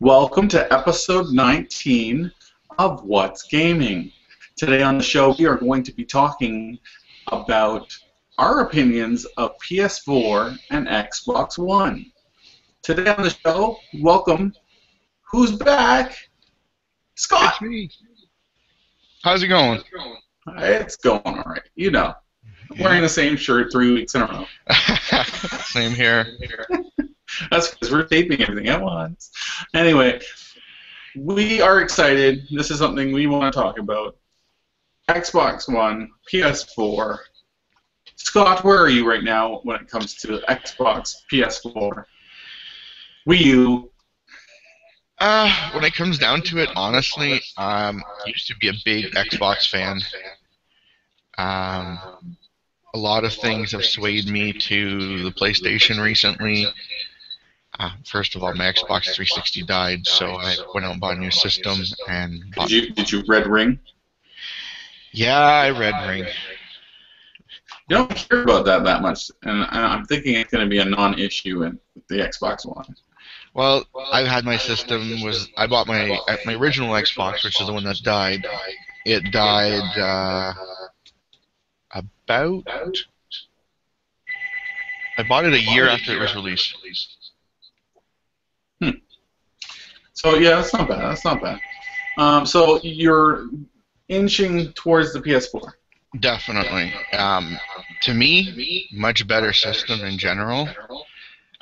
Welcome to episode 19 of What's Gaming. Today on the show, we are going to be talking about our opinions of PS4 and Xbox One. Today on the show, welcome. Who's back? Scott. It's me. How's it going? It's going all right. You know, Yeah. wearing the same shirt 3 weeks in a row. Same here. That's because we're taping everything at once. Anyway, we are excited. This is something we want to talk about. Xbox One, PS4. Scott, where are you right now when it comes to Xbox, PS4? Wii U. When it comes down to it, honestly, used to be a big Xbox fan. A lot of things have swayed me to the PlayStation recently. First of all, my Xbox 360 died, so I went out and bought a new system and bought... Did you Red Ring? Yeah, I Red Ring. You don't care about that much, and I'm thinking it's going to be a non-issue in the Xbox One. Well, I've had my system. I bought my original Xbox, which is the one that died. It died about... I bought it a year after it was released. So yeah, that's not bad. That's not bad. So you're inching towards the PS4. Definitely. To me, much better system in general.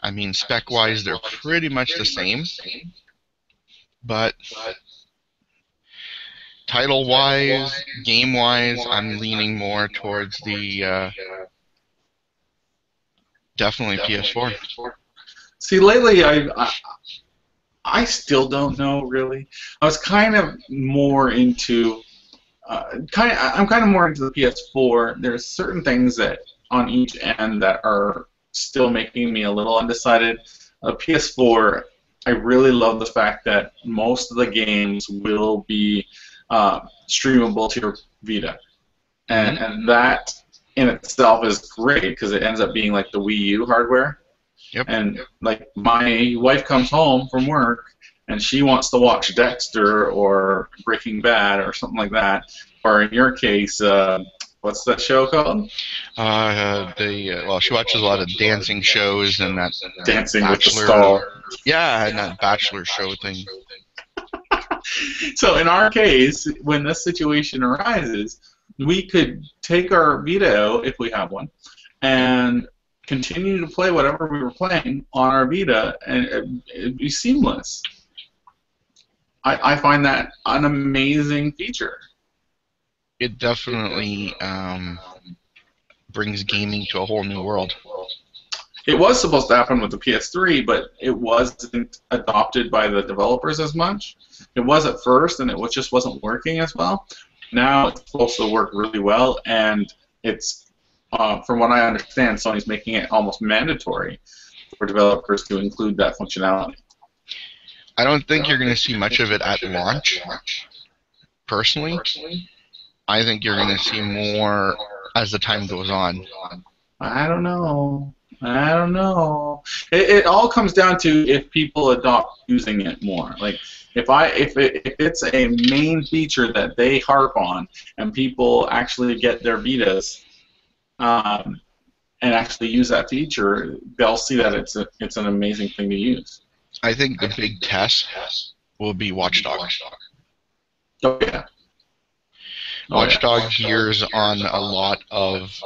I mean, spec-wise, they're pretty much the same. But title-wise, game-wise, I'm leaning more towards the definitely PS4. See, lately I still don't know really. I was kind of more into I'm kind of more into the PS4. There's certain things that on each end that are still making me a little undecided. PS4, I really love the fact that most of the games will be streamable to your Vita, and that in itself is great because it ends up being like the Wii U hardware. Yep. And like my wife comes home from work and she wants to watch Dexter or Breaking Bad or something like that, or in your case, what's that show called? Well, she watches a lot of dancing shows and that Dancing with the Bachelor. Stars. Yeah, and that Bachelor show thing. So in our case, when this situation arises, we could take our Vita out, if we have one, and continue to play whatever we were playing on our Vita, and it'd be seamless. I find that an amazing feature. It definitely brings gaming to a whole new world. It was supposed to happen with the PS3, but it wasn't adopted by the developers as much. It was at first, and just wasn't working as well. Now it's supposed to work really well, and it's, from what I understand, Sony's making it almost mandatory for developers to include that functionality. I don't think you're going to see much of it at launch, personally. I think you're going to see more as the time goes on. I don't know. It all comes down to if people adopt using it more. Like if it's a main feature that they harp on and people actually get their Vitas and actually use that feature, they'll see that it's an amazing thing to use. I think the big test will be Watch Dogs. Oh yeah. Watch Dogs gears on a lot of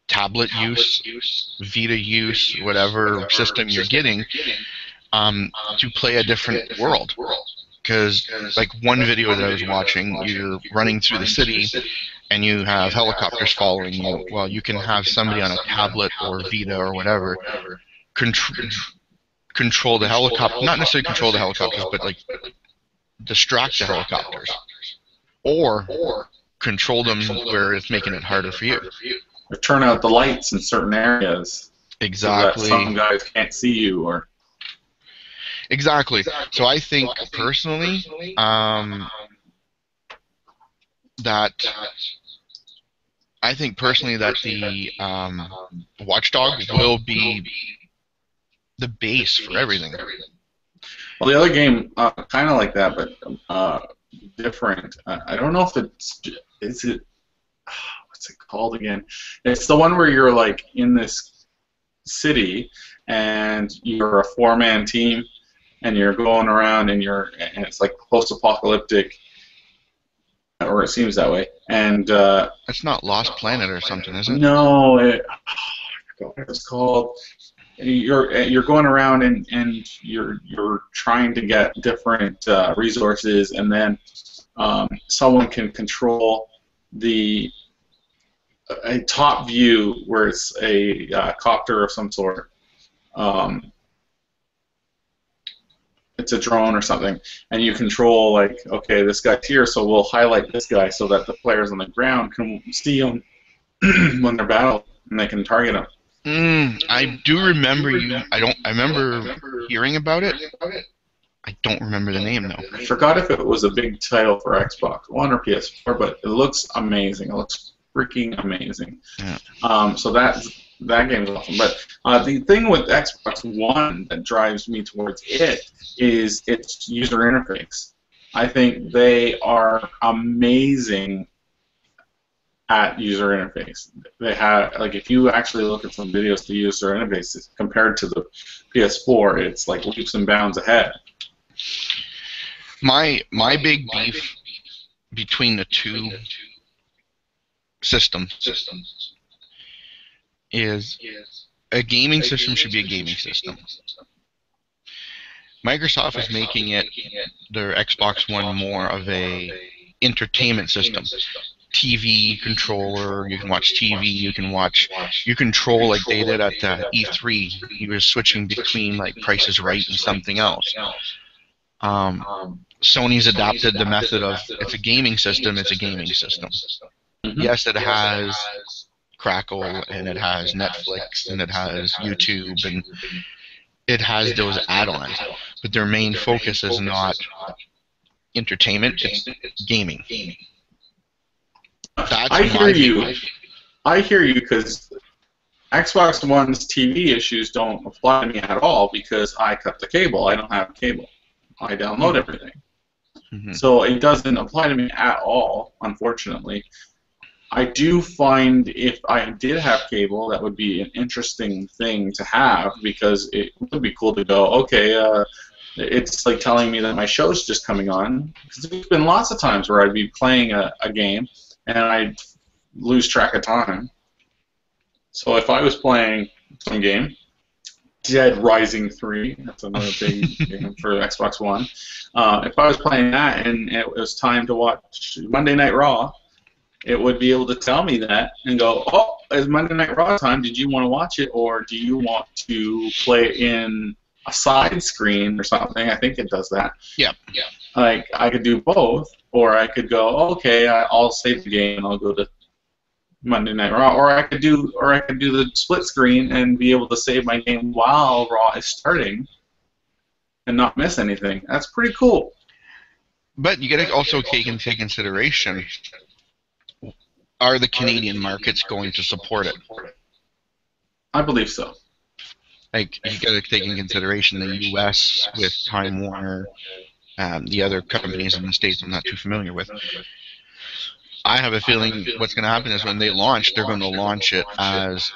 tablet use, Vita use, whatever system you're getting, to play a different world. Because, like one video that I was watching, you're running through the city and you have helicopters following you. Well, you can have somebody on a tablet or Vita or whatever control the helicopter, not necessarily control the helicopters, but like distract the helicopters. Or control them where it's making it harder for you. Or turn out the lights in certain areas. Exactly. So that some guys can't see you, or. Exactly. So I think personally that the Watchdog will be the base for everything. Well, the other game, kind of like that, but different. I don't know if is it what's it called again? It's the one where you're like in this city and you're a four-man team and you're going around and it's like post-apocalyptic, or it seems that way. And It's not Lost Planet or something, is it? no, I forgot what it's called. You're going around and you're trying to get different resources, and then someone can control a top view where it's a copter of some sort. It's a drone or something, and you control, like, okay, this guy's here, so we'll highlight this guy so that the players on the ground can see him when they're battling, and they can target him. I do remember I remember hearing about it. I don't remember the name though. I forgot if it was a big title for Xbox One or PS4, but it looks amazing. It looks freaking amazing. Yeah. So that game's awesome. But the thing with Xbox One that drives me towards it is its user interface. I think they are amazing at user interface. They have, like, if you actually look at some videos, the user interface compared to the PS4, it's like leaps and bounds ahead. My big beef between the two systems is a gaming system should be a gaming system. Microsoft is making their Xbox One more of a entertainment system. TV controller, you can watch TV, you control like they did at E3. You were switching between like Price is Right and something else. Sony's adopted the method of it's a gaming system, it's a gaming system. Mm-hmm. Yes, it has Crackle and it has Netflix and it has YouTube and it has those add-ons, but their main focus is not entertainment, it's gaming. I hear you because Xbox One's TV issues don't apply to me at all because I cut the cable. I don't have cable. I download everything. Mm-hmm. So it doesn't apply to me at all, unfortunately. I do find if I did have cable, that would be an interesting thing to have because it would be cool to go, okay, it's like telling me that my show's just coming on. Because there's been lots of times where I'd be playing a game and I'd lose track of time. So if I was playing some game, Dead Rising 3, that's another big game for Xbox One. If I was playing that and it was time to watch Monday Night Raw, it would be able to tell me that and go, oh, it's Monday Night Raw time, did you want to watch it, or do you want to play it in a side screen or something? I think it does that. Yeah. Like, I could do both, or I could go, oh, okay, I'll save the game and I'll go to Monday Night Raw, or I could do the split screen and be able to save my game while Raw is starting and not miss anything. That's pretty cool. But you got to also take into consideration, are the Canadian markets going to support it? I believe so. Like, you got to take into consideration the U.S. with Time Warner, the other companies in the States I'm not too familiar with. I have a feeling what's going to happen is when they launch, they're going to launch it as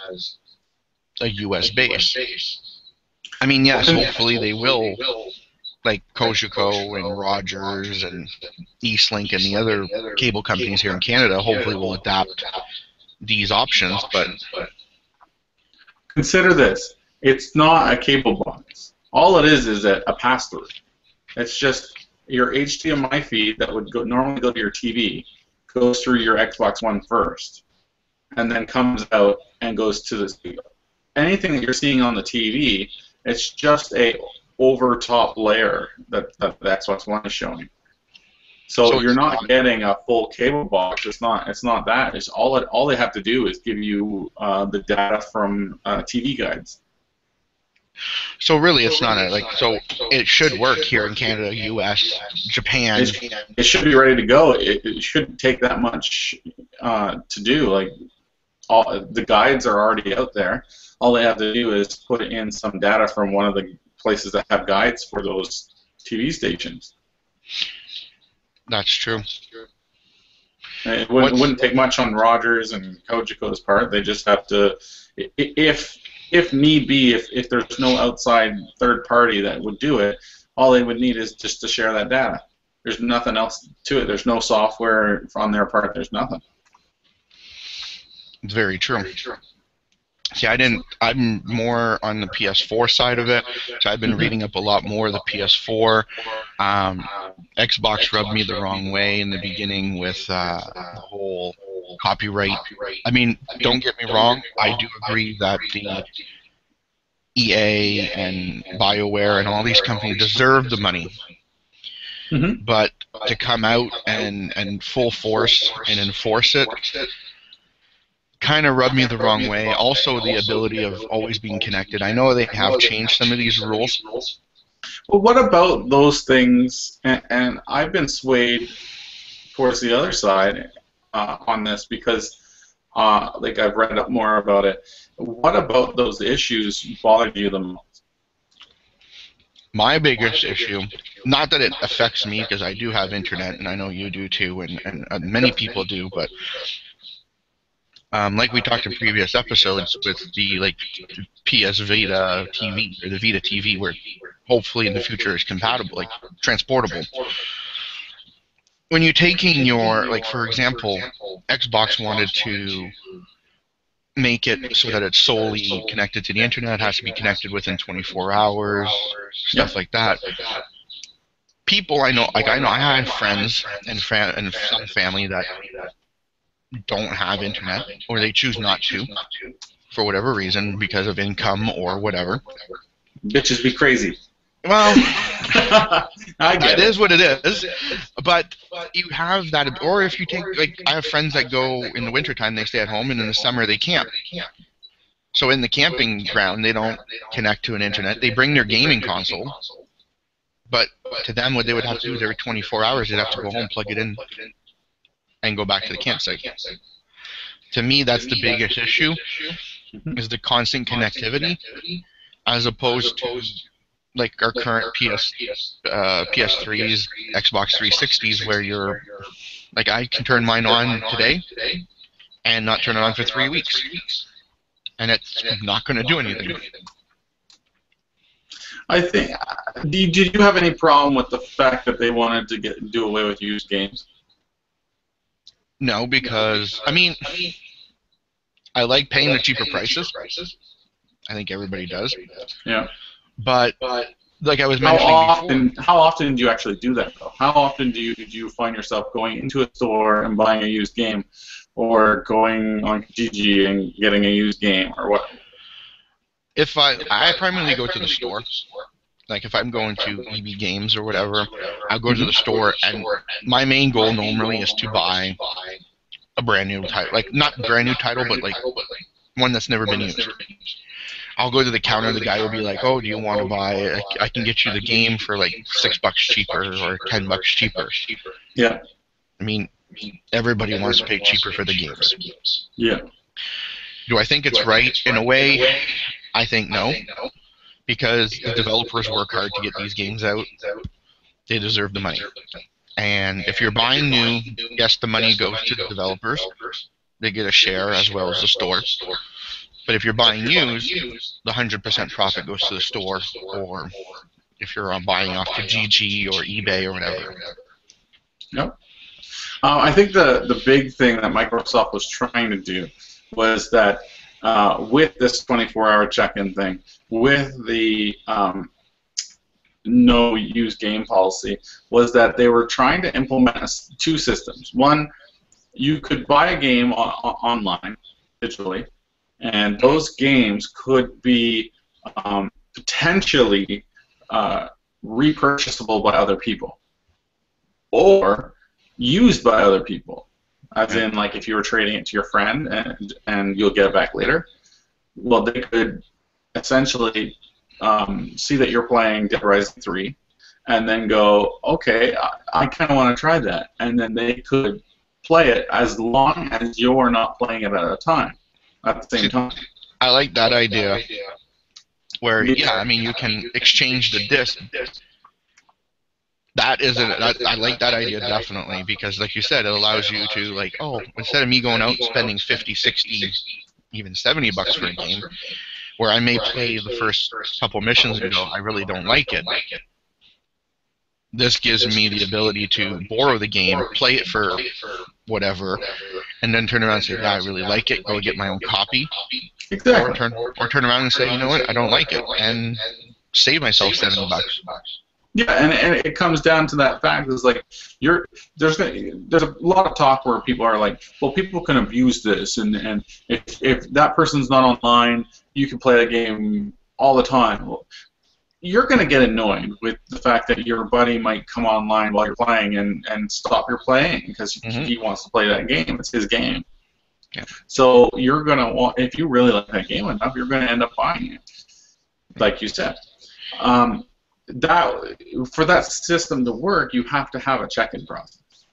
a U.S. base. I mean, yes, hopefully they will, like Cogeco and Rogers and Eastlink and the other cable companies here in Canada hopefully will adapt these options, but consider this. It's not a cable box. All it is a pass-through. It's just your HDMI feed that would normally go to your TV goes through your Xbox One first, and then comes out and goes to the anything that you're seeing on the TV. It's just a over-top layer that the Xbox One is showing. So you're not getting a full cable box. It's not that. It's all they have to do is give you the data from TV guides. So really, it's not so it should work here in Canada, U.S., Japan. It should be ready to go. It shouldn't take that much to do. Like, all the guides are already out there. All they have to do is put in some data from one of the places that have guides for those TV stations. That's true. It wouldn't take much on Rogers and Kojiko's part. They just have to, if need be, if there's no outside third party that would do it, all they would need is just to share that data. There's nothing else to it. There's no software on their part. There's nothing. It's very true. See, I'm more on the PS4 side of it, so I've been reading up a lot more of the PS4. Xbox rubbed me the wrong way in the beginning with the whole copyright. I mean, don't get me wrong, I do agree that the EA and BioWare and all these companies deserve the money. But to come out and full force and enforce it kind of rubbed me the wrong way. Also, the ability of always being connected. I know they have changed some of these rules. Well, what about those things? And I've been swayed towards the other side on this because, like, I've read up more about it. What about those issues bothered you the most? My biggest issue, not that it affects me because I do have internet and I know you do too, and many people do, but like we talked in previous episodes with the PS Vita TV or the Vita TV, where hopefully in the future is compatible, like transportable. When you're taking your, like, for example, Xbox wanted to make it so that it's solely connected to the internet, has to be connected within 24 hours, stuff like that. People I know I have friends and some family that don't have internet, or they choose not to for whatever reason, because of income or whatever. Bitches be crazy. Well, I get it is what it is, but you have that. Or if you take, like, I have friends that go in the wintertime, they stay at home, and in the summer they camp. So in the camping ground, they don't connect to an internet. They bring their gaming console, but to them, what they would have to do is every 24 hours, they'd have to go home, plug it in, and go back to the campsite. To me, that's the biggest issue, is the constant connectivity, as opposed to like our current PS3s, Xbox 360s, where you're like, I can turn mine on today and not turn it on for 3 weeks, and it's not going to do anything. I think. Did you have any problem with the fact that they wanted to do away with used games? No, because I mean, I like paying the cheaper prices. I think everybody does. Yeah. But like I was mentioning before, how often do you actually do that, though? How often do you find yourself going into a store and buying a used game, or going on Kijiji and getting a used game, or what? If I primarily go to the store. Like if I'm going to EB Games or whatever, I'll go to the store, and my main goal normally is to buy a brand new title. Like, not brand new title, but like one that's never been used. I'll go to the counter, the guy will be like, "Oh, do you want to buy, I can get you the game for like $6 cheaper or $10 cheaper." Yeah. I mean, everybody wants to pay cheaper for the games. Yeah. Do I think it's right? In a way, I think no. Because the developers work hard to get these games out. They deserve the money. And if you're buying new, yes, the money goes to the developers. They get a share as well as the store. But if you're buying used, the 100% profit goes to the store. Or if you're buying off Kijiji or eBay or whatever. Yep. I think the big thing that Microsoft was trying to do was that with this 24-hour check-in thing, with the no used game policy, was that they were trying to implement two systems. One, you could buy a game online, digitally, and those games could be potentially repurchasable by other people, or used by other people. As in, like, if you were trading it to your friend and you'll get it back later, well, they could essentially see that you're playing Dead Rising 3 and then go, okay, I kind of want to try that. And then they could play it as long as you're not playing it at the same time. I like that idea. Where, yeah, I mean, you can exchange the disc. That is I like that idea definitely, because like you said, it allows you to, like, oh, instead of me going out and spending 50, 60, even $70 for a game, where I may play the first couple missions and go, I really don't like it. This gives me the ability to borrow the game, play it for whatever, and then turn around and say, yeah, I really like it, go get my own copy, Exactly. or turn around and say, you know what, I don't like it, and save myself $70. Yeah, and it comes down to that fact is like there's a lot of talk where people are like, well, people can abuse this, and if that person's not online, you can play the game all the time. Well, you're going to get annoyed with the fact that your buddy might come online while you're playing and stop your playing because he wants to play that game. It's his game. Yeah. So you're going to want, if you really like that game enough, you're going to end up buying it, like you said. That for that system to work, you have to have a check-in process.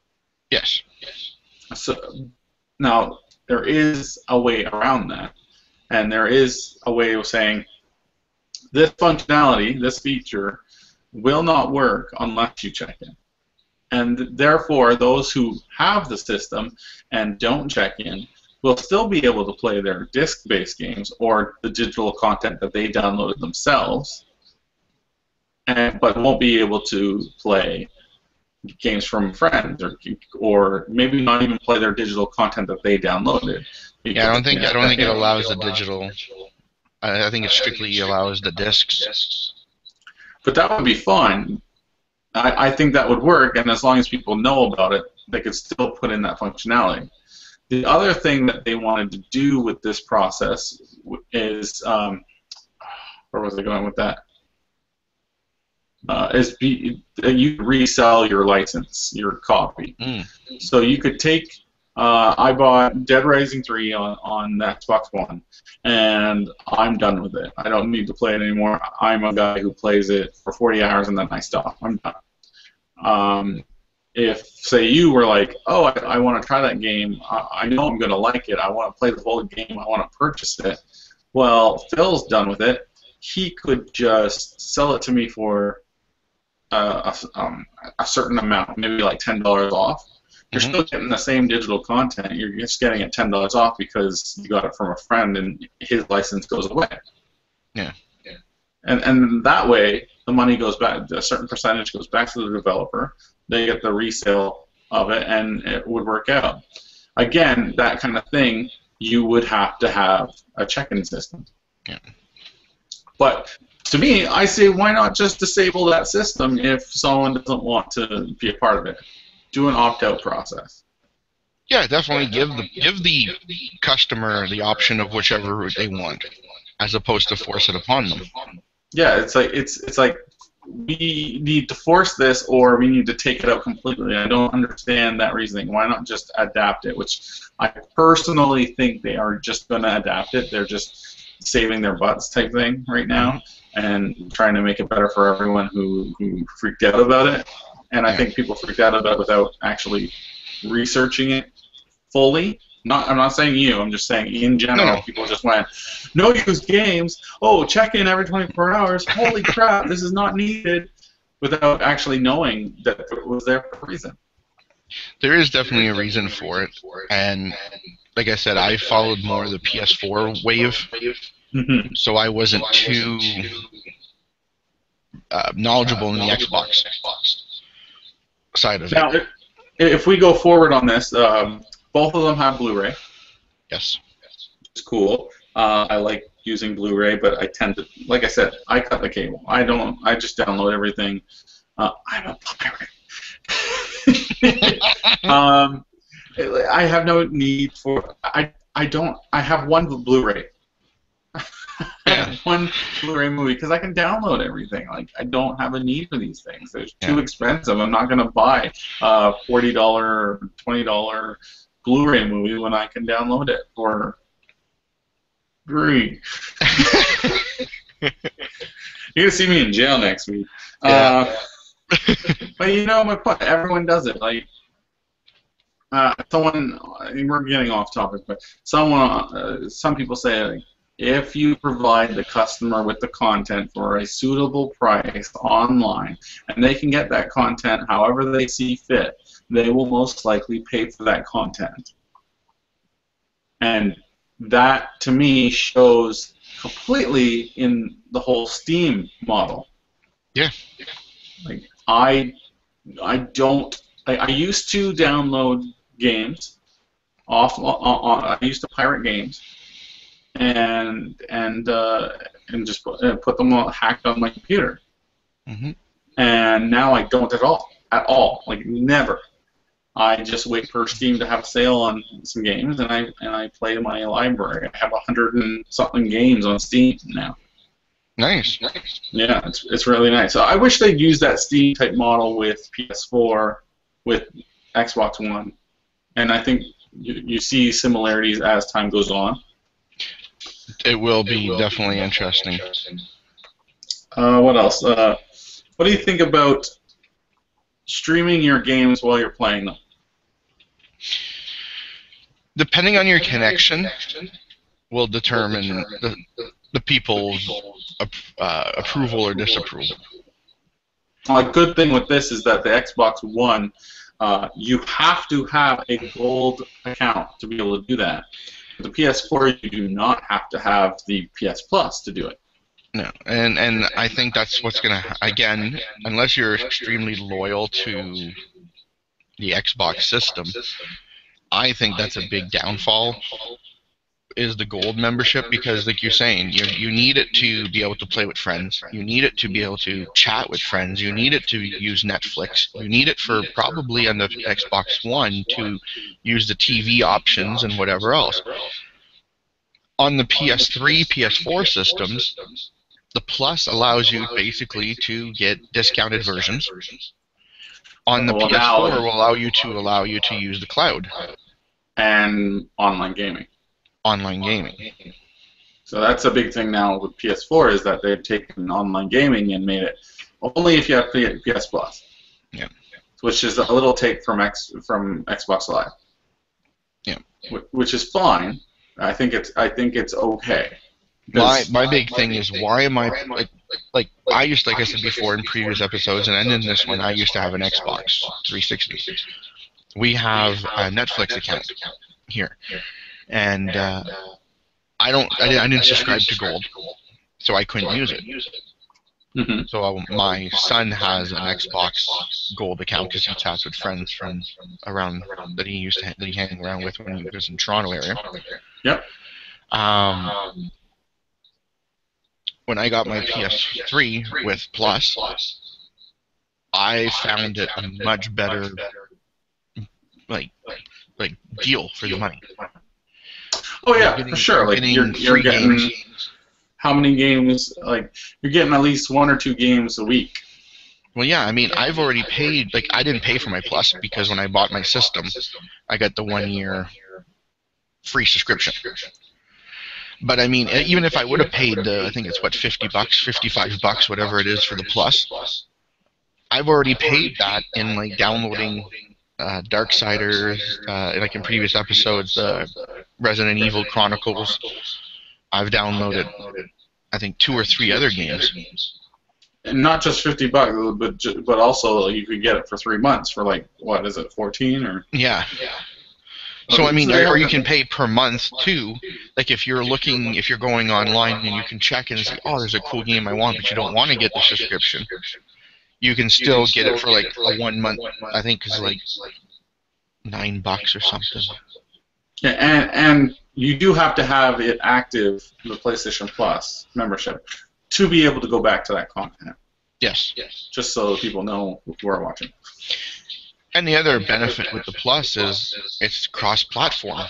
Yes. So now there is a way around that, and there is a way of saying this functionality, this feature, will not work unless you check in. And therefore, those who have the system and don't check in will still be able to play their disc-based games or the digital content that they downloaded themselves, but won't be able to play games from friends, or maybe not even play their digital content that they downloaded. Yeah, I don't think it allows the digital. I think it strictly allows the discs. But that would be fun. I think that would work, and as long as people know about it, they could still put in that functionality. The other thing that they wanted to do with this process is, where was I going with that? You resell your license, your copy. So you could take. I bought Dead Rising 3 on the Xbox One, and I'm done with it. I don't need to play it anymore. I'm a guy who plays it for 40 hours and then I stop. I'm done. If, say, you were like, oh, I want to try that game. I know I'm going to like it. I want to play the whole game. I want to purchase it. Well, Phil's done with it. He could just sell it to me for a certain amount, maybe like $10 off. You're still getting the same digital content. You're just getting it $10 off because you got it from a friend and his license goes away. Yeah. And that way, the money goes back. A certain percentage goes back to the developer. They get the resale of it, and it would work out. Again, that kind of thing, you would have to have a check-in system. Yeah. But to me, I say, why not just disable that system if someone doesn't want to be a part of it? Do an opt-out process. Yeah, definitely give the customer the option of whichever route they want, as opposed to force it upon them. Yeah, it's like we need to force this, or we need to take it out completely. I don't understand that reasoning. Why not just adapt it? Which I personally think they are just going to adapt it. They're just saving their butts type thing right now, and trying to make it better for everyone who freaked out about it. And I think people freaked out about it without actually researching it fully. I'm not saying you. I'm just saying in general, people just went, no use games. Oh, check in every 24 hours. Holy crap, this is not needed, without actually knowing that it was there for a reason. There is definitely a reason for it, and like I said, I followed more the PS4 wave, so I wasn't too knowledgeable in the Xbox side of it. Now, if we go forward on this, both of them have Blu-ray. Yes. It's cool. I like using Blu-ray, but I tend to, like I said, I cut the cable. I just download everything. I'm a pirate. I have no need for. I have one Blu-ray. One Blu-ray movie because I can download everything. Like, I don't have a need for these things. They're too expensive. I'm not gonna buy a $40 or $20 Blu-ray movie when I can download it for free. You're gonna see me in jail next week. Yeah. But you know my point. Everyone does it. Like someone, we're getting off topic, but some people say, like, if you provide the customer with the content for a suitable price online, and they can get that content however they see fit, they will most likely pay for that content. And that, to me, shows completely in the whole Steam model. Yeah. Like, I used to download games I used to pirate games and just put them all hacked on my computer. Mm-hmm. And now I don't at all, like never. I just wait for Steam to have a sale on some games, and I play my library. I have 100 and something games on Steam now. Nice. Yeah, it's really nice. So I wish they'd use that Steam type model with PS4, with Xbox One, and I think you see similarities as time goes on. It will be definitely interesting. What else? What do you think about streaming your games while you're playing them? Depending on your connection, will determine the people's approval or disapproval. A good thing with this is that the Xbox One, you have to have a gold account to be able to do that. The PS4, you do not have to have the PS Plus to do it. No, and I think that's what's going to, again, unless you're extremely loyal to the Xbox system, I think that's a big downfall, is the gold membership, because like you're saying, you need it to be able to play with friends, you need it to be able to chat with friends, you need it to use Netflix, you need it for probably on the Xbox One to use the TV options and whatever else. On the PS3, PS4 systems, the Plus allows you basically to get discounted versions. On the PS4 will allow you to use the cloud. And online gaming. Online gaming. So that's a big thing now with PS4, is that they've taken online gaming and made it only if you have PS Plus. Yeah. Which is a little take from Xbox Live. Yeah. Which is fine. I think it's okay. My big thing is, why am I like I used, like I said before in previous episodes, and in this one, I used to have an Xbox 360. We have a Netflix account here, and I didn't subscribe to Gold, so I couldn't use it. Mm-hmm. So my son has an Xbox Gold account because he chats with friends from around that he hang around with when he was in Toronto area. Yep. When I got my PS3 with Plus, I found it a much better like deal for the money. Oh yeah, for sure. Like you're getting games. How many games? Like you're getting at least 1 or 2 games a week. Well, yeah. I mean, I've already paid. Like, I didn't pay for my Plus because when I bought my system, I got the 1-year free subscription. But I mean, even if I would have paid I think it's what, $50, $55, whatever it is for the Plus, I've already paid that in like downloading Darksiders, like in previous episodes, Resident Evil Chronicles. I've downloaded, I think, 2 or 3 other games. And not just $50, but also you could get it for 3 months for like, what is it, 14 or? Yeah. So I mean, or you can pay per month too. Like if you're going online and you can check and say, oh, there's a cool game I want, but you don't want to get the subscription, you can still get it for like a 1 month. I think it's like $9 or something. Yeah, and you do have to have it active, the PlayStation Plus membership, to be able to go back to that content. Yes. Just so people know who are watching. And the other benefit with the Plus is it's cross-platform.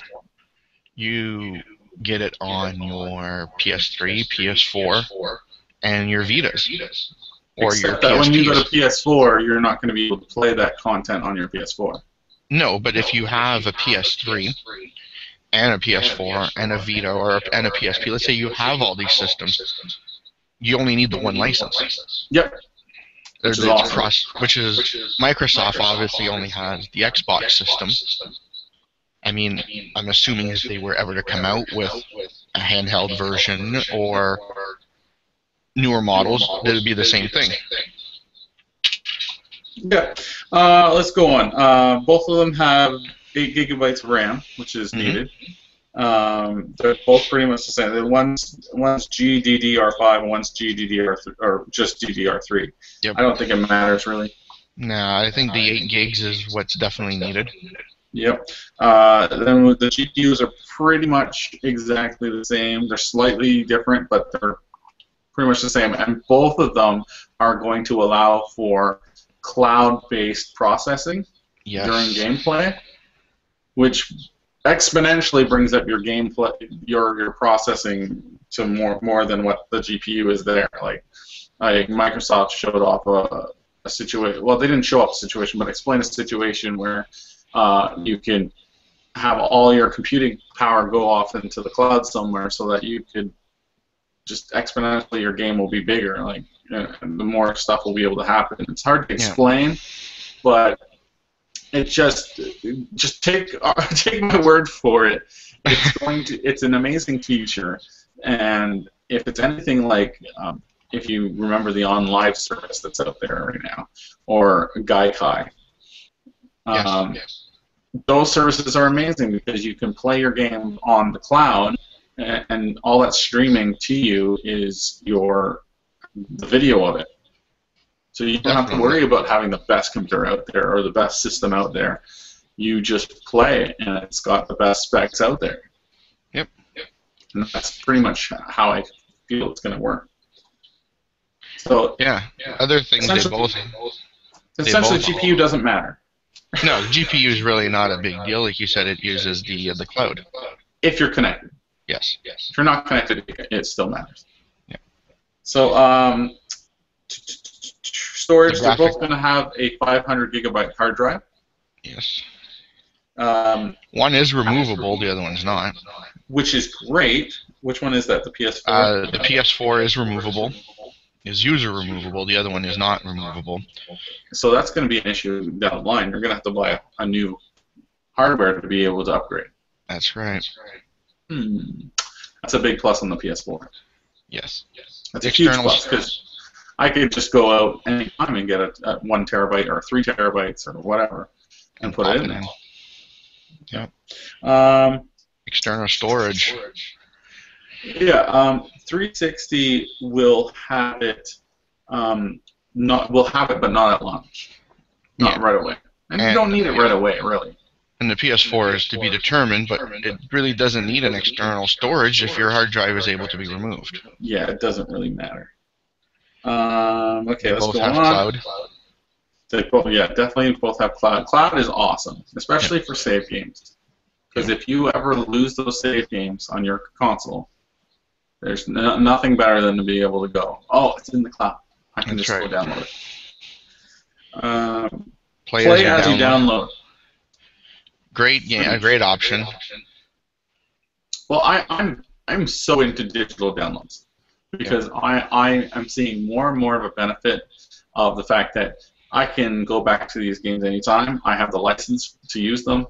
You get it on your PS3, PS4, and your Vitas. Or Except your that PSPs. when you go to PS4, you're not going to be able to play that content on your PS4. No, but if you have a PS3 and a PS4 and a Vita and a PSP, let's say you have all these systems, you only need the one license. Yep. Which is awesome. Which is Microsoft obviously only has the Xbox system, I mean, I'm assuming if they were ever to come out with a handheld version or newer models, that would be the same thing. Yeah. Let's go on. Both of them have 8 gigabytes of RAM, which is needed. They're both pretty much the same. One's GDDR5 and one's GDDR3, or just DDR3. Yep. I don't think it matters really. No, I think the 8 gigs is what's definitely needed. Yep. Then the GPUs are pretty much exactly the same. They're slightly different, but they're pretty much the same. And both of them are going to allow for cloud-based processing during gameplay, which exponentially brings up your gameplay, your processing to more than what the GPU is there. Like Microsoft showed off a situation. Well, they didn't show off a situation, but explain a situation where you can have all your computing power go off into the cloud somewhere, so that you could just exponentially your game will be bigger. Like the more stuff will be able to happen. It's hard to explain, but it just take my word for it. It's an amazing feature, and if it's anything like if you remember the On Live service that's out there right now, or Gaikai, those services are amazing because you can play your game on the cloud, and all that's streaming to you is the video of it. So you don't have to worry about having the best computer out there or the best system out there. You just play, and it's got the best specs out there. Yep. And that's pretty much how I feel it's going to work. So other things they both. Essentially, GPU doesn't matter. No, the GPU is really not a big deal. Like you said, it uses the cloud. If you're connected. Yes. If you're not connected, it still matters. Yeah. So storage, they're both going to have a 500 gigabyte hard drive. Yes. One is removable, the other one's not. Which is great. Which one is that? The PS4? The PS4 is removable. Is user removable. The other one is not removable. So that's going to be an issue down the line. You're going to have to buy a new hardware to be able to upgrade. That's right. That's a big plus on the PS4. Yes. That's a huge plus because I could just go out anytime and get a 1 terabyte or 3 terabytes or whatever and put it in there. Yep. External storage. Yeah, 360 will have it. Will have it, but not at launch. Not right away. And you don't need it right away, really. And the PS4 is to be determined, but it really doesn't need an external storage if your hard drive is able to be removed. Yeah, it doesn't really matter. Okay, let's go on. Cloud. They both, definitely both have cloud. Cloud is awesome, especially for save games. Because if you ever lose those save games on your console, there's nothing better than to be able to go, oh, it's in the cloud. I can just go download it. Play as you download. Great game, a great option. Well, I'm so into digital downloads because I am seeing more and more of a benefit of the fact that I can go back to these games anytime. I have the license to use them.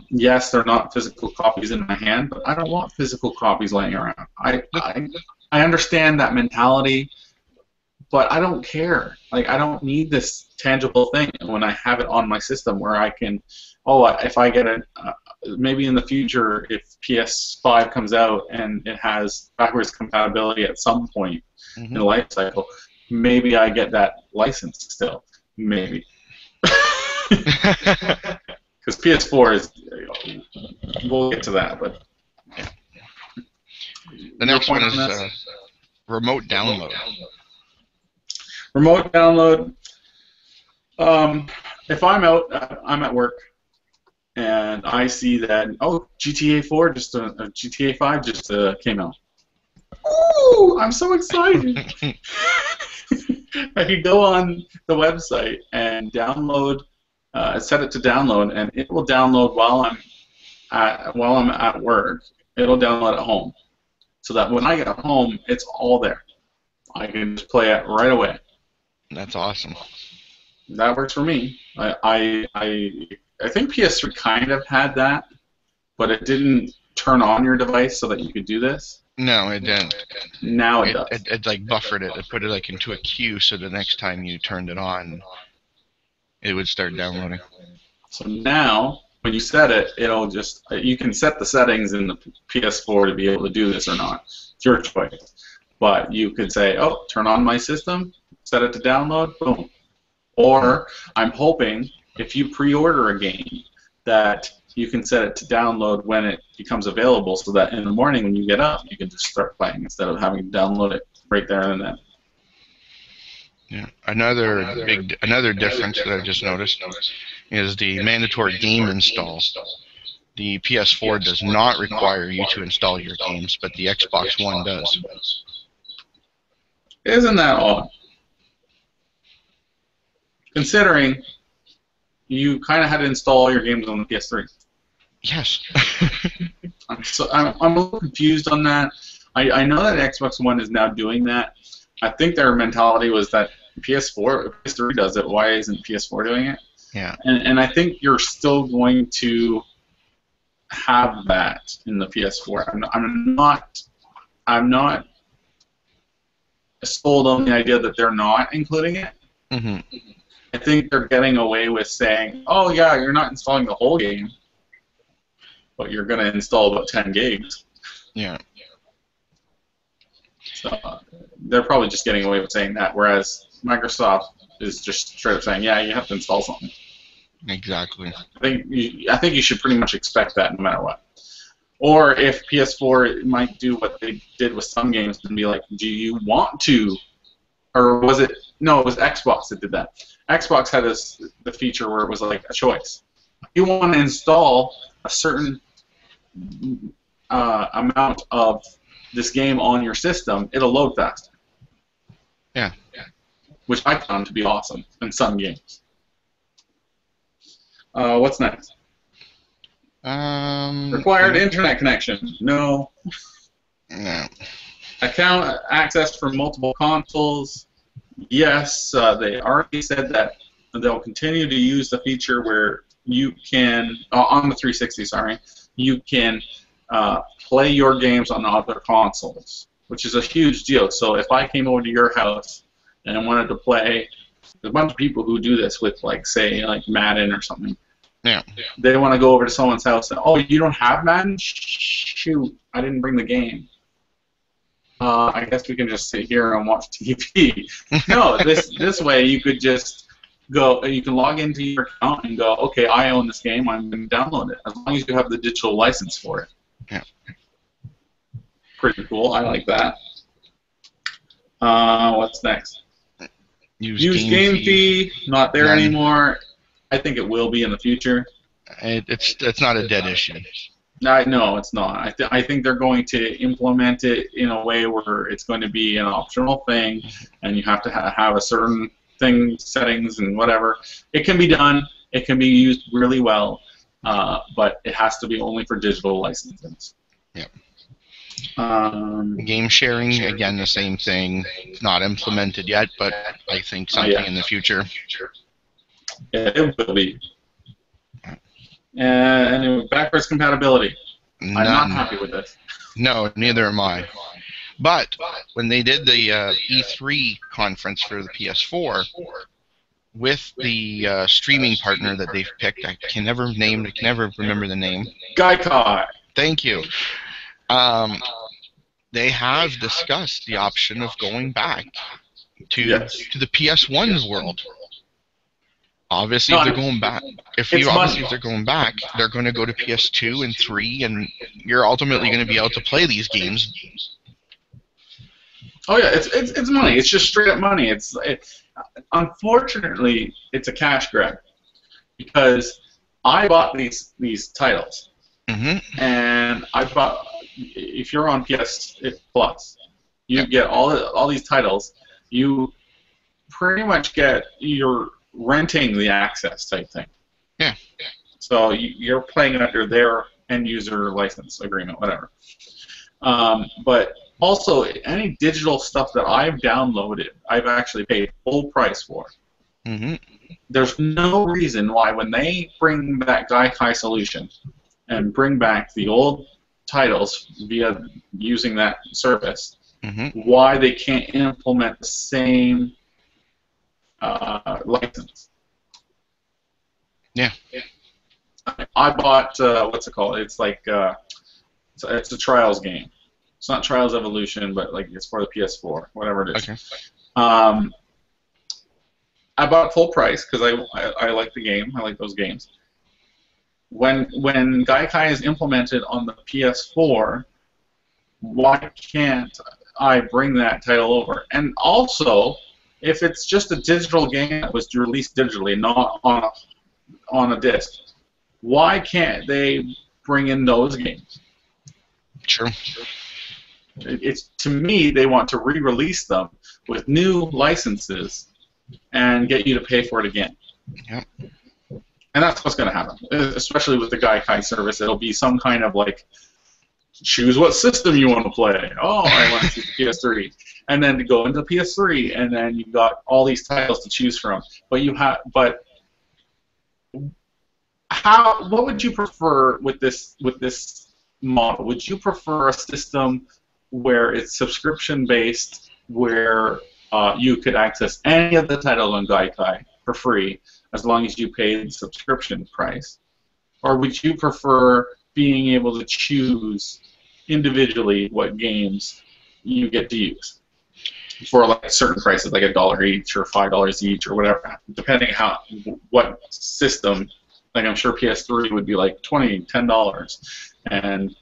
Yes, they're not physical copies in my hand, but I don't want physical copies laying around. I understand that mentality, but I don't care. Like, I don't need this tangible thing when I have it on my system where I can, if I get it, maybe in the future, if PS5 comes out and it has backwards compatibility at some point in the life cycle, maybe I get that license still. Maybe. Because PS4 is, we'll get to that, but the next one is remote download. Remote download. If I'm at work, and I see that GTA 4 GTA 5 just came out. Ooh, I'm so excited! I can go on the website and download. Set it to download, and it will download while I'm at work. It'll download at home, so that when I get home, it's all there. I can just play it right away. That's awesome. That works for me. I I think PS3 kind of had that, but it didn't turn on your device so that you could do this. No, it didn't. Now it does. It like buffered it. It put it like into a queue, so the next time you turned it on, it would start downloading. So now, when you set it, it'll just, you can set the settings in the PS4 to be able to do this or not. It's your choice. But you could say, oh, turn on my system, set it to download, boom. Or I'm hoping if you pre-order a game that you can set it to download when it becomes available so that in the morning when you get up, you can just start playing instead of having to download it right there and then. Yeah. Another difference that I just noticed is the mandatory game install. The PS4 does not require you to install your games, but the Xbox One does. Isn't that odd? Considering you kind of had to install all your games on the PS3. Yes. I'm a little confused on that. I know that Xbox One is now doing that. I think their mentality was that PS3 does it. Why isn't PS4 doing it? Yeah. And I think you're still going to have that in the PS4. I'm not sold on the idea that they're not including it. Mm-hmm. I think they're getting away with saying, oh yeah, you're not installing the whole game, but you're going to install about 10 gigs. Yeah. So they're probably just getting away with saying that, whereas Microsoft is just straight up saying, yeah, you have to install something. Exactly. I think you should pretty much expect that no matter what. Or if PS4 might do what they did with some games and be like, do you want to? Or was it? No, it was Xbox that did that. Xbox had the feature where it was like a choice. If you want to install a certain amount of this game on your system, it'll load faster. Yeah. Which I found to be awesome in some games. What's next? Required internet connection. No. No. Account access for multiple consoles. Yes, they already said that they'll continue to use the feature where you can, on the 360, sorry, you can play your games on other consoles, which is a huge deal. So if I came over to your house and I wanted to play, there's a bunch of people who do this with, like, say, like Madden or something. Yeah. They want to go over to someone's house and, oh, you don't have Madden? Shoot, I didn't bring the game. I guess we can just sit here and watch TV. No, this way you could just go. You can log into your account and go, okay, I own this game. I'm going to download it as long as you have the digital license for it. Yeah. Pretty cool. I like that. What's next? Use game fee. Not there anymore. I think it will be in the future. It's not a dead issue. No, it's not. I think they're going to implement it in a way where it's going to be an optional thing, and you have to have a certain thing, settings and whatever. It can be done. It can be used really well, but it has to be only for digital licenses. Yep. Game sharing, again, the same thing. It's not implemented yet, but I think something in the future. Yeah, it will be. And backwards compatibility. I'm not happy with this. No, neither am I. But when they did the E3 conference for the PS4, with the streaming partner that they've picked, I can never remember the name. Gaikai. Thank you. They have discussed the option of going back to the PS1's world. Obviously, if they're going back, if they're going back, they're going to go to PS2 and 3, and you're ultimately going to be able to play these games. Oh yeah, it's money. It's just straight up money. Unfortunately, it's a cash grab because I bought these titles, and I bought. If you're on PS Plus, you get all these titles. You pretty much get your renting the access type thing. Yeah. So you're playing under their end user license agreement, whatever. But also, any digital stuff that I've downloaded, I've actually paid full price for. Mm-hmm. There's no reason why when they bring that Gaikai solution and bring back the old titles via using that service, Mm-hmm. why they can't implement the same license. Yeah. I bought what's it called? It's like it's a Trials game. It's not Trials Evolution, but like it's for the PS4, whatever it is. Okay. I bought it full price because I like the game. I like those games. When Gaikai is implemented on the PS4, why can't I bring that title over? And also, if it's just a digital game that was released digitally, not on a disc, why can't they bring in those games? Sure. It's to me they want to re-release them with new licenses and get you to pay for it again. Yep. And that's what's going to happen, especially with the Gaikai service. It'll be some kind of like, choose what system you want to play. Oh, I want to choose the PS3, and then to go into PS3, and then you've got all these titles to choose from. But what would you prefer with this model? Would you prefer a system where it's subscription based, where you could access any of the titles on Gaikai for free as long as you pay the subscription price? Or would you prefer being able to choose individually what games you get to use for like certain prices, like $1 each or $5 each or whatever, depending what system? Like I'm sure PS3 would be like $10, and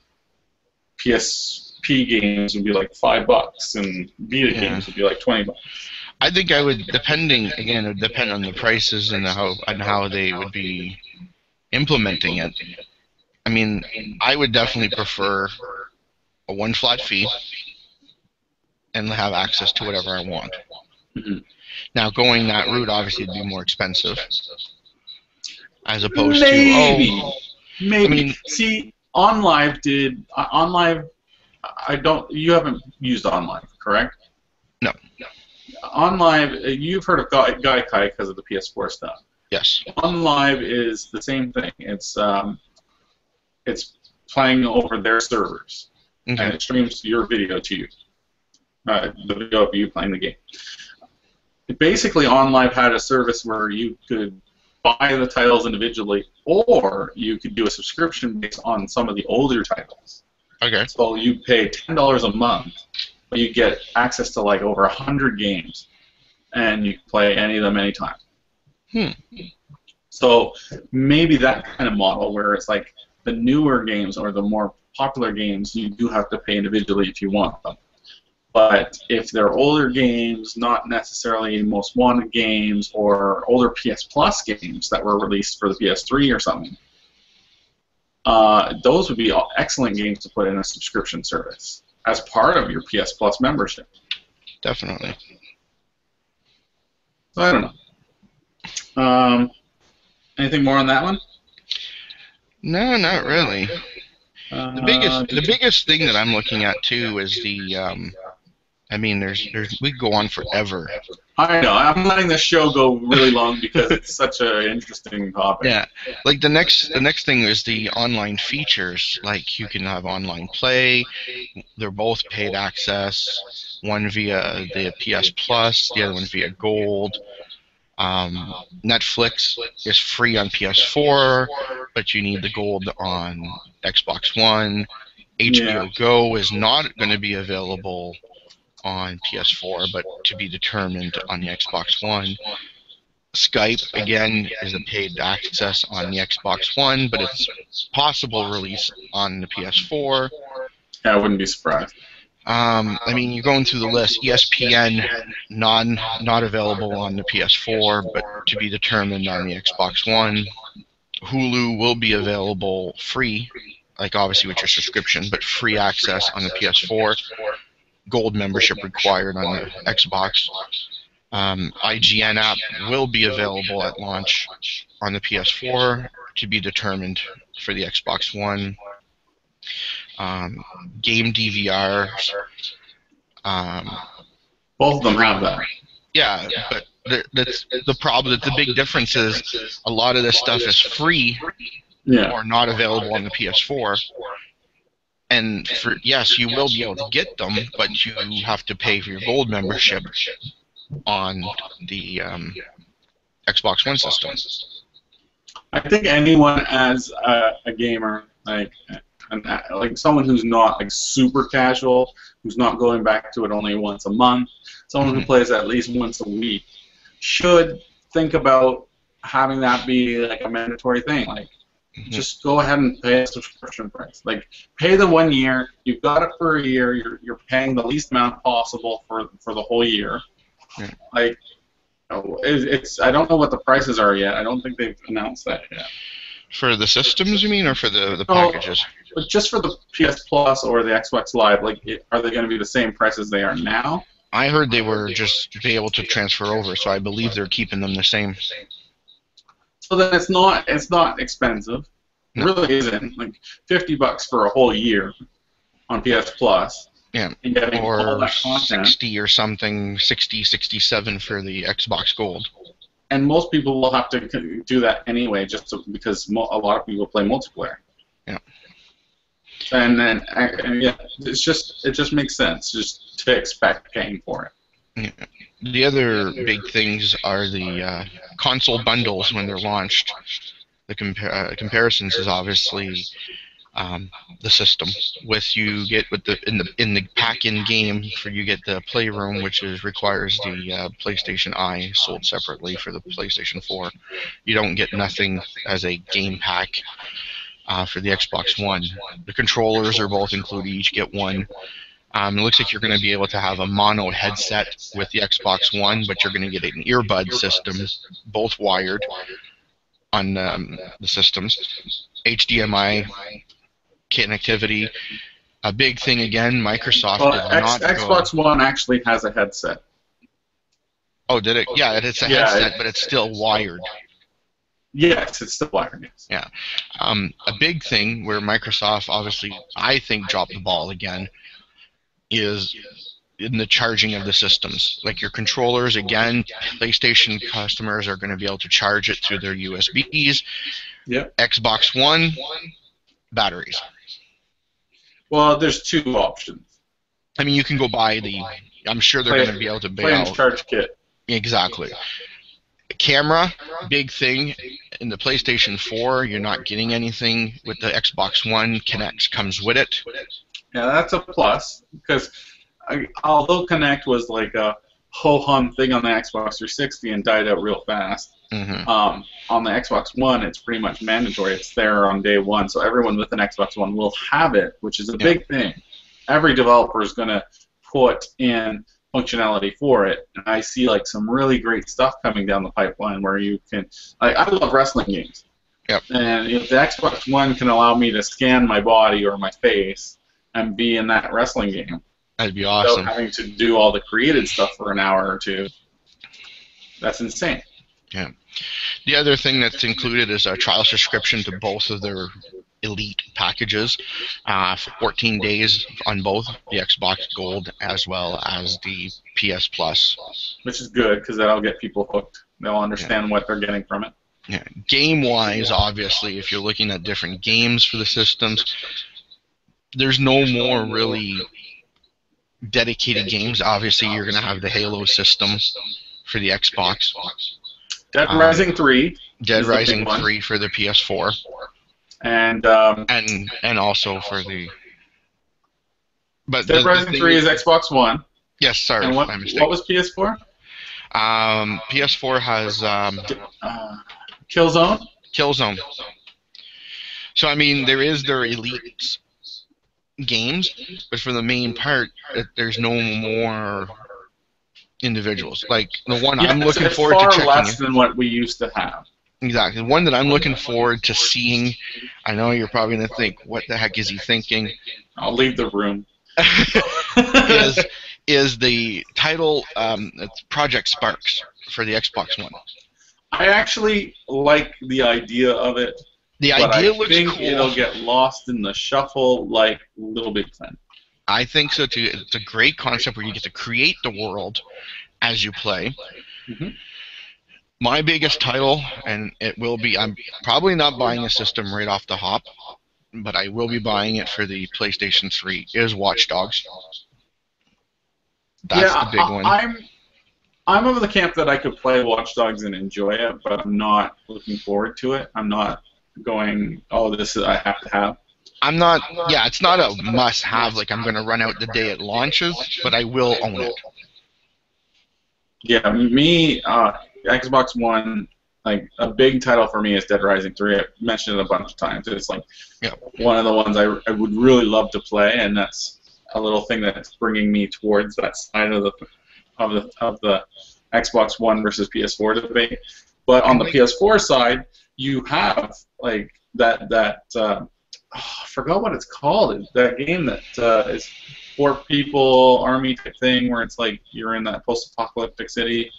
PSP games would be like $5, and Vita games would be like $20. I think I would, it would depend on the prices and how they would be implementing it. I mean, I would definitely prefer a one flat fee and have access to whatever I want. Mm-hmm. Now, going that route obviously would be more expensive, as opposed maybe. to I mean, see, OnLive did OnLive. You haven't used OnLive, correct? No. OnLive, you've heard of Gaikai because of the PS4 stuff. Yes. OnLive is the same thing. It's playing over their servers, and it streams your video to you, the video of you playing the game. Basically, OnLive had a service where you could buy the titles individually, or you could do a subscription based on some of the older titles. Okay. So you pay $10 a month, but you get access to like over 100 games, and you can play any of them anytime. So maybe that kind of model where it's like the newer games or the more popular games, you do have to pay individually if you want them. But if they're older games, not necessarily most wanted games or older PS Plus games that were released for the PS3 or something, those would be excellent games to put in a subscription service as part of your PS Plus membership. Definitely. So I don't know. Anything more on that one? No, not really. The biggest thing that I'm looking at too is the I mean, we could go on forever. I know. I'm letting this show go really long because it's such an interesting topic. Yeah, like the next thing is the online features. Like you can have online play. They're both paid access. One via the PS Plus, the other one via Gold. Netflix is free on PS4, but you need the Gold on Xbox One. HBO Go is not going to be available on PS4, but to be determined on the Xbox One. Skype, again, is a paid access on the Xbox One, but it's possible release on the PS4. Yeah, I wouldn't be surprised. I mean, you're going through the list. ESPN, not available on the PS4, but to be determined on the Xbox One. Hulu will be available free, like obviously with your subscription, but free access on the PS4. Gold membership required on the Xbox. IGN app will be available at launch on the PS4, to be determined for the Xbox One. Game DVRs. Both of them have that. Yeah, but that's the problem. The big difference is a lot of this stuff is free or not available on the PS4. And yes, you will be able to get them, but you have to pay for your gold membership on the Xbox One system. I think anyone as a gamer, like someone who's not like super casual, who's not going back to it only once a month, someone who plays at least once a week, should think about having that be like a mandatory thing. Like, just go ahead and pay a subscription price. Like, pay the 1 year. You've got it for a year. You're paying the least amount possible for the whole year. Like, it's I don't know what the prices are yet. I don't think they've announced that yet. For the systems, you mean, or for the packages? But just for the PS Plus or the Xbox Live, like, are they going to be the same price as they are now? I heard they were just be able to transfer over, so I believe they're keeping them the same. So then it's not expensive. It really isn't. Like $50 for a whole year on PS Plus. Yeah, and getting all or that content. 60 or something, 60, 67 for the Xbox Gold. And most people will have to do that anyway, because a lot of people play multiplayer. Yeah. And yeah, it just makes sense just to expect paying for it. Yeah. The other big things are the console bundles when they're launched. The comparisons is obviously the system. In the pack-in game you get the Playroom, which requires the PlayStation Eye sold separately for the PlayStation 4. You don't get nothing as a game pack for the Xbox One. The controllers are both included. You each get one. It looks like you're going to be able to have a mono headset with the Xbox One, but you're going to get an earbud system, both wired on the systems. HDMI connectivity. A big thing again, Microsoft did not Xbox One actually has a headset. Oh, did it? Yeah, it's a headset, but it's still wired. Yes, it's still wired, yes. Yeah. A big thing where Microsoft, obviously, I think, dropped the ball again is in the charging of the systems. Like your controllers, again, PlayStation customers are going to be able to charge it through their USBs. Yep. Xbox One, batteries. Well, there's two options. I mean, you can go buy I'm sure they're going to be able to bail out. Charge kit. Exactly. Camera, big thing. In the PlayStation 4, you're not getting anything. With the Xbox One, Kinect comes with it. Yeah, that's a plus, because although Kinect was like a ho-hum thing on the Xbox 360 and died out real fast, on the Xbox One, it's pretty much mandatory. It's there on day one, so everyone with an Xbox One will have it, which is a big thing. Every developer is going to put in functionality for it, and I see like some really great stuff coming down the pipeline where you can. I love wrestling games, and if the Xbox One can allow me to scan my body or my face and be in that wrestling game, that'd be awesome. Without having to do all the created stuff for an hour or two, that's insane. Yeah. The other thing that's included is a trial subscription to both of their Elite packages for 14 days on both the Xbox Gold as well as the PS Plus. Which is good, because that'll get people hooked. They'll understand what they're getting from it. Yeah. Game-wise, obviously, if you're looking at different games for the systems, there's no more really dedicated games. Obviously, you're going to have the Halo system for the Xbox. Dead Rising 3. Dead Rising 3 for the PS4. And also for the... But Dead Rising 3 is Xbox One. Yes, sorry. And what was PS4? PS4 has... Killzone? Killzone. So, I mean, there is their Elite games, but for the main part, there's no more individuals. Like the one I'm looking forward to checking. Far less than what we used to have. Exactly. The one that I'm looking forward to seeing, I know you're probably going to think, what the heck is he thinking? I'll leave the room. is the title it's Project Sparks for the Xbox One. I actually like the idea of it. The idea looks cool. I think it'll get lost in the shuffle like Little Big Planet. I think so too. It's a great concept where you get to create the world as you play. My biggest title, and it will be, I'm probably not buying a system right off the hop, but I will be buying it for the PlayStation 3, is Watch Dogs. That's Yeah, the big one. I'm of the camp that I could play Watch Dogs and enjoy it, but I'm not looking forward to it. I'm not going, oh, this is I have to have. I'm not, yeah, it's not a must-have, like I'm going to run out the day it launches, but I will own it. Yeah, me, Xbox One, like, a big title for me is Dead Rising 3. I've mentioned it a bunch of times. It's like one of the ones I would really love to play, and that's a little thing that's bringing me towards that side of the Xbox One versus PS4 debate. But on the PS4 side, you have like that I forgot what it's called. That game that is 4 people army type thing where it's like you're in that post-apocalyptic city.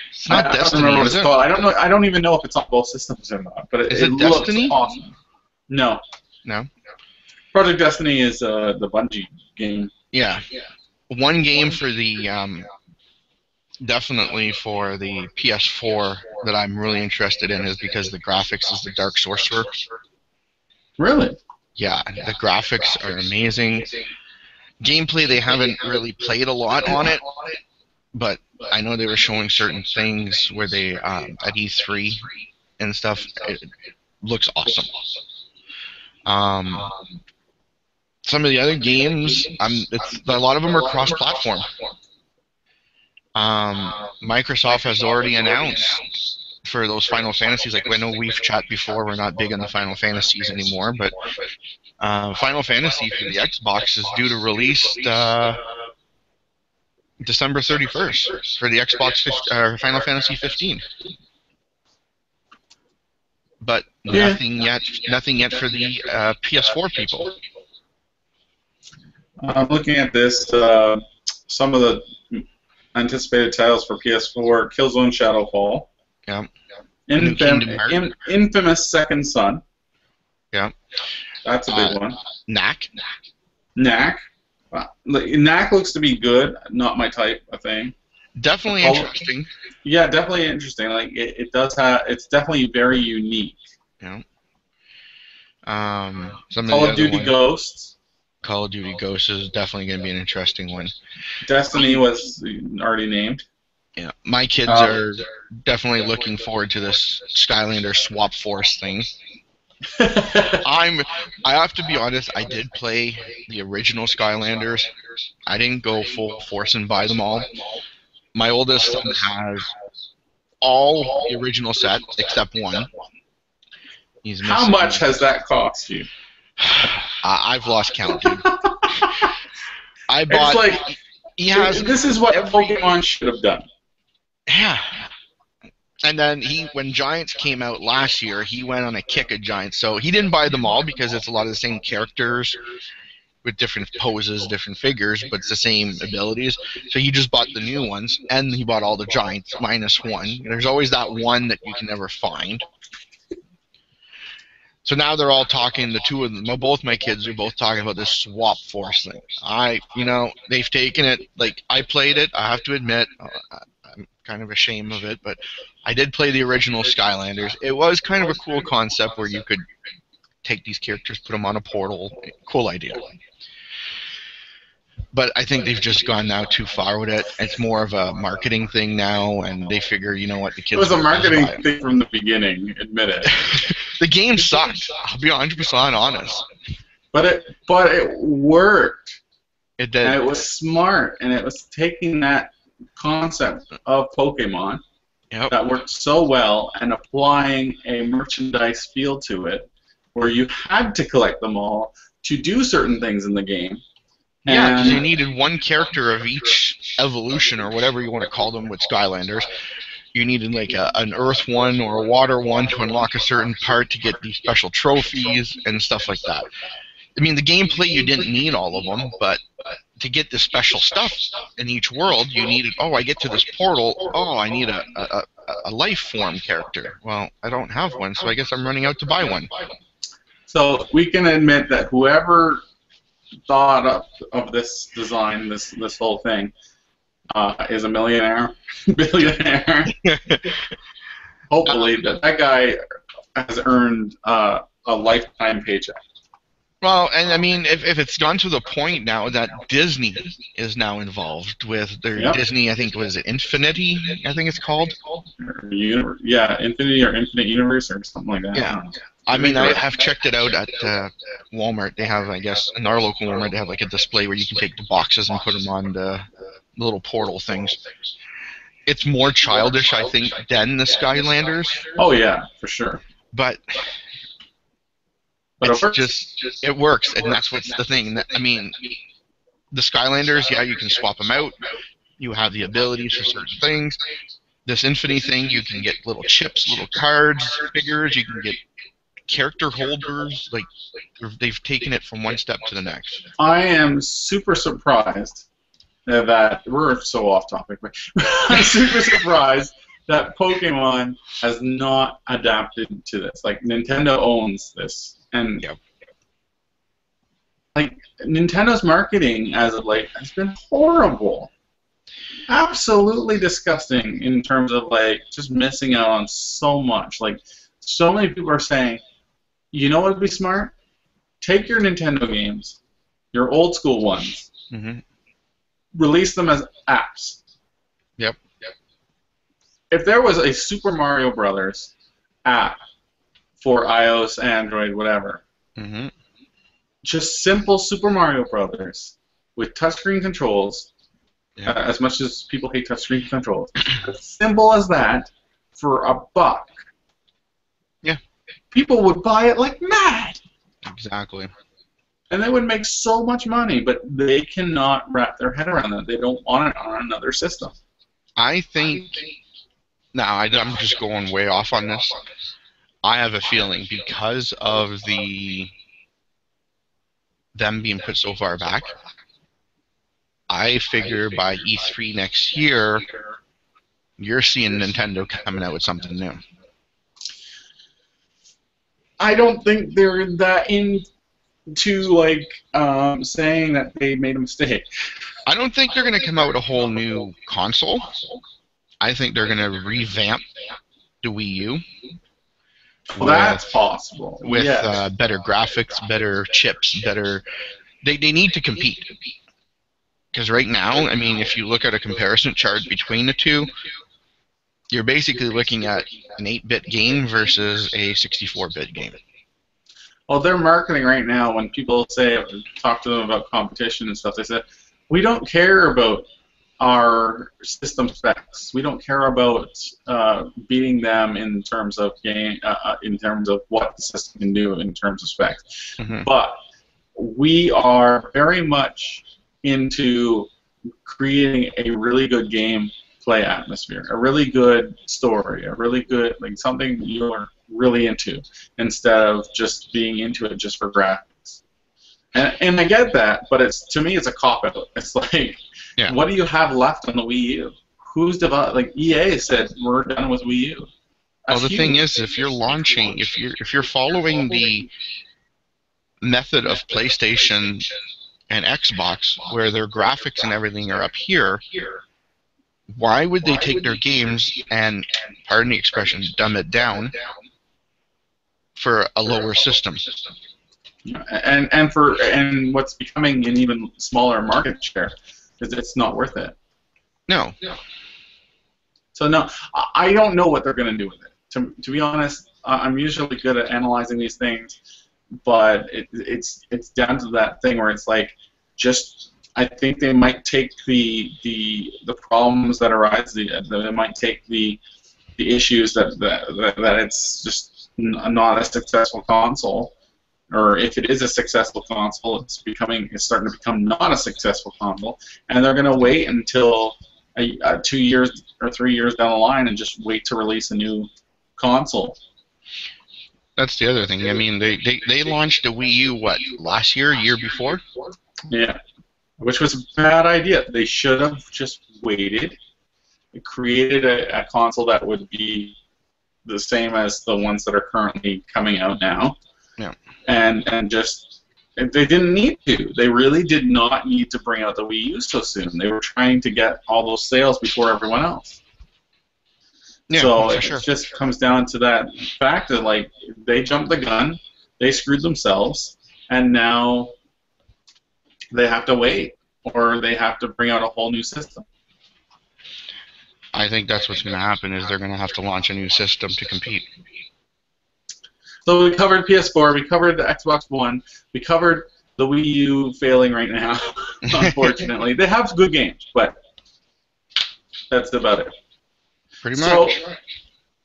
It's not Destiny, I don't remember what is it's it? called. I don't know. I don't even know if it's on both systems or not. But Is it it looks Destiny? awesome. No. No? Project Destiny is the Bungie game. Yeah. One game for the, definitely for the PS4 that I'm really interested in is because the graphics is the Dark Sorcerer. Really? Yeah, the graphics are amazing. Gameplay, they haven't really played a lot on it, but I know they were showing certain things where they, at E3 and stuff, it looks awesome. Some of the other games, a lot of them are cross-platform. Microsoft has already announced for those Final Fantasies, like I know we've chatted before, we're not big on the Final Fantasies anymore, but Final Fantasy for the Xbox is due to release December 31st for the Xbox Final Fantasy 15. But nothing yet for the PS4 people. I'm looking at this. Some of the anticipated titles for PS4: Killzone Shadowfall. Yeah. Infamous Second Son. Yeah. That's a big one. Knack. Knack. Knack looks to be good. Not my type of thing. Definitely interesting. Yeah, definitely interesting. Like it does have. It's definitely very unique. Yeah. Call of Duty Ghosts. Call of Duty Ghosts is definitely going to be an interesting one. Destiny was already named. Yeah, my kids are definitely looking forward to this Skylanders Swap Force thing. I have to be honest, I did play the original Skylanders. I didn't go full force and buy them all. My oldest son has all the original sets except one. How much has that cost you? I've lost count, dude. I bought. It's like, this is what Pokemon should have done. Yeah. And then when Giants came out last year, he went on a kick at Giants. So he didn't buy them all because it's a lot of the same characters with different poses, different figures, but it's the same abilities. So he just bought the new ones, and he bought all the Giants minus one. There's always that one that you can never find. So now they're all talking, the two of them, both my kids are both talking about this Swap Force thing. They've taken it, like, I played it, I have to admit, I'm kind of ashamed of it, but I did play the original Skylanders. It was kind of a cool concept where you could take these characters, put them on a portal. Cool idea. But I think they've just gone now too far with it. It's more of a marketing thing now, and they figure, you know what, the kids... It was a marketing thing from the beginning, admit it. The game sucked, I'll be 100% honest. But it worked. It did. And it was smart, and it was taking that concept of Pokemon that worked so well and applying a merchandise feel to it, where you had to collect them all to do certain things in the game. Yeah, because you needed one character of each evolution, or whatever you want to call them with Skylanders. You needed like an Earth one or a Water one to unlock a certain part to get these special trophies and stuff like that. I mean, the gameplay, you didn't need all of them, but to get the special stuff in each world, you needed, I get to this portal, I need a life form character. Well, I don't have one, so I guess I'm running out to buy one. So we can admit that whoever thought up of this design, this whole thing, is a millionaire, billionaire. Hopefully, that guy has earned a lifetime paycheck. Well, and I mean, if it's gone to the point now that Disney is now involved with their Disney, I think, was it Infinity? I think it's called. Yeah, Infinity or Infinite Universe or something like that. Yeah. I mean, I have checked it out at Walmart. They have, I guess, in our local Walmart, they have like a display where you can take the boxes and put them on the little portal things. It's more childish, I think, than the Skylanders. Oh yeah, for sure. But it's just it works, and that's what's the thing. I mean, the Skylanders, yeah, you can swap them out. You have the abilities for certain things. This Infinity thing, you can get little chips, little cards, figures. You can get character holders. Like, they've taken it from one step to the next. I am super surprised that we're so off topic, but I'm super surprised that Pokemon has not adapted to this. Like, Nintendo owns this, and like Nintendo's marketing as of late has been horrible, absolutely disgusting in terms of like just missing out on so much. Like, so many people are saying, you know what would be smart? Take your Nintendo games, your old school ones. Release them as apps. Yep. If there was a Super Mario Brothers app for iOS, Android, whatever, just simple Super Mario Brothers with touchscreen controls, as much as people hate touchscreen controls, as simple as that, for $1, people would buy it like mad. Exactly. And they would make so much money, but they cannot wrap their head around that. They don't want it on another system. I think... Now, I'm just going way off on this. I have a feeling because of them being put so far back, I figure by E3 next year, you're seeing Nintendo coming out with something new. I don't think they're that into like saying that they made a mistake. I don't think they're going to come out with a whole new console. I think they're going to revamp the Wii U. Well, that's possible. With better graphics, better chips, better... They need to compete. Because right now, I mean, if you look at a comparison chart between the two, you're basically looking at an 8-bit game versus a 64-bit game. Well, they're marketing right now. When people talk to them about competition and stuff, they say, we don't care about our system specs. We don't care about beating them in terms of in terms of what the system can do in terms of specs. But we are very much into creating a really good game play atmosphere, a really good story, a really good, like, something you're really into, instead of just being into it just for graphics. And I get that, but to me it's a cop-out. It's like, what do you have left on the Wii U? Who's developed? Like, EA said we're done with Wii U. Well, the thing is, if you're launching, if you're following the method of PlayStation and Xbox, where their graphics and everything are up here, why would they take their games and, pardon the expression, dumb it down for a lower system? And what's becoming an even smaller market share is it's not worth it. No. So no, I don't know what they're going to do with it. To be honest, I'm usually good at analyzing these things, but it's down to that thing where it's like, just, I think they might take the problems that arise. They might take the issues that it's just not a successful console, or if it is a successful console, it's starting to become not a successful console, and they're going to wait until 2 years or 3 years down the line and just wait to release a new console. That's the other thing. I mean, they launched the Wii U, what, last year, year before? Yeah, which was a bad idea. They should have just waited, created a console that would be the same as the ones that are currently coming out now, and just And they didn't need to. They really did not need to bring out the Wii U so soon. They were trying to get all those sales before everyone else. Yeah, so for it sure. just comes down to that fact that, like, they jumped the gun, they screwed themselves, and now they have to wait, or they have to bring out a whole new system. I think that's what's going to happen, is they're going to have to launch a new system to compete. So we covered PS4, we covered the Xbox One, we covered the Wii U failing right now, unfortunately. They have good games, but that's about it. Pretty much. So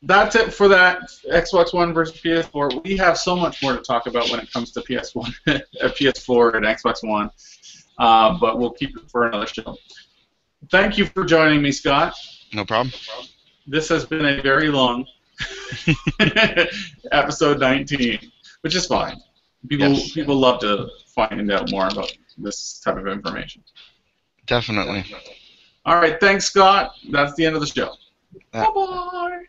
that's it for that Xbox One versus PS4. We have so much more to talk about when it comes to PS4 and Xbox One, but we'll keep it for another show. Thank you for joining me, Scott. No problem. This has been a very long episode 19, which is fine. People love to find out more about this type of information. Definitely. All right, thanks, Scott. That's the end of the show. Yeah. Bye-bye.